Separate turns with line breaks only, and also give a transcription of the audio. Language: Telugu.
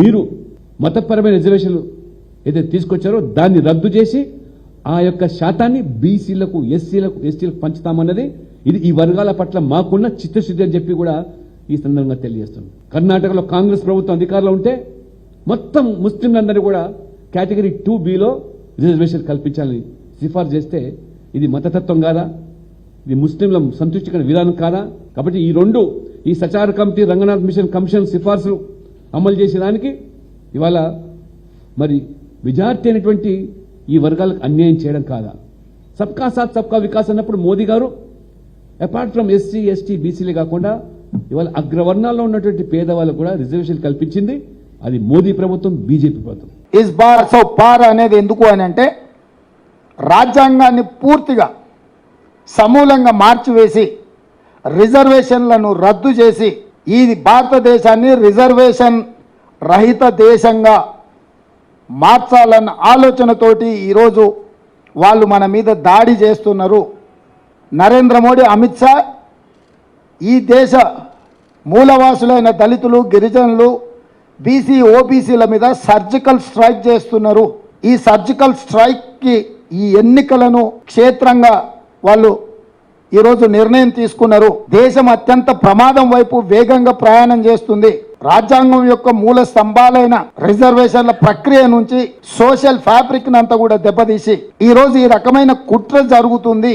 మీరు మతపరమైన రిజర్వేషన్లు ఏదైతే తీసుకొచ్చారో దాన్ని రద్దు చేసి ఆ యొక్క శాతాన్ని బీసీలకు ఎస్సీలకు ఎస్టీలకు పంచుతామన్నది ఇది ఈ వర్గాల పట్ల మాకున్న చిత్తశుద్ధి అని చెప్పి కూడా ఈ సందర్భంగా తెలియజేస్తున్నాం. కర్ణాటకలో కాంగ్రెస్ ప్రభుత్వం అధికారంలో ఉంటే మొత్తం ముస్లింలందరూ కూడా కేటగిరీ 2Bలో రిజర్వేషన్ కల్పించాలని సిఫార్సు చేస్తే ఇది మతతత్వం కాదా? ఇది ముస్లింల సంతృష్టికర విధానం కాదా? కాబట్టి ఈ సచార కమిటీ రంగనాథ్ మిషన్ కమిషన్ సిఫార్సులు అమలు చేసేదానికి ఇవాళ మరి మెజార్టీ అయినటువంటి ఈ వర్గాలకు అన్యాయం చేయడం కాదా? సబ్కా సాత్ సబ్కా వికాస్ అన్నప్పుడు మోదీ గారు అపార్ట్ ఫ్రమ్ ఎస్సీ ఎస్టీ బీసీలే కాకుండా ఇవాళ అగ్రవర్ణాల్లో ఉన్నటువంటి పేదవాళ్ళకు కూడా రిజర్వేషన్ కల్పించింది అది మోదీ ప్రభుత్వం, బీజేపీ ప్రభుత్వం.
ఇస్ బార్ సో పార్ అనేది ఎందుకు అని అంటే రాజ్యాంగాన్ని పూర్తిగా సమూలంగా మార్చివేసి రిజర్వేషన్లను రద్దు చేసి ఈ భారతదేశాన్ని రిజర్వేషన్ రహిత దేశంగా మార్చాలన్న ఆలోచనతోటి ఈరోజు వాళ్ళు మన మీద దాడి చేస్తున్నారు. నరేంద్ర మోడీ, అమిత్ షా ఈ దేశ మూలవాసులైన దళితులు, గిరిజనులు, బీసీ, ఓబీసీల మీద సర్జికల్ స్ట్రైక్ చేస్తున్నారు. ఈ సర్జికల్ స్ట్రైక్కి ఈ ఎన్నికలను క్షేత్రంగా వాళ్ళు ఈరోజు నిర్ణయం తీసుకున్నారు. దేశం అత్యంత ప్రమాదం వైపు వేగంగా ప్రయాణం చేస్తుంది. రాజ్యాంగం యొక్క మూల స్తంభాలైన రిజర్వేషన్ల ప్రక్రియ నుంచి సోషల్ ఫ్యాబ్రిక్ నంతా కూడా దెబ్బతీసి ఈరోజు ఈ రకమైన కుట్ర జరుగుతుంది.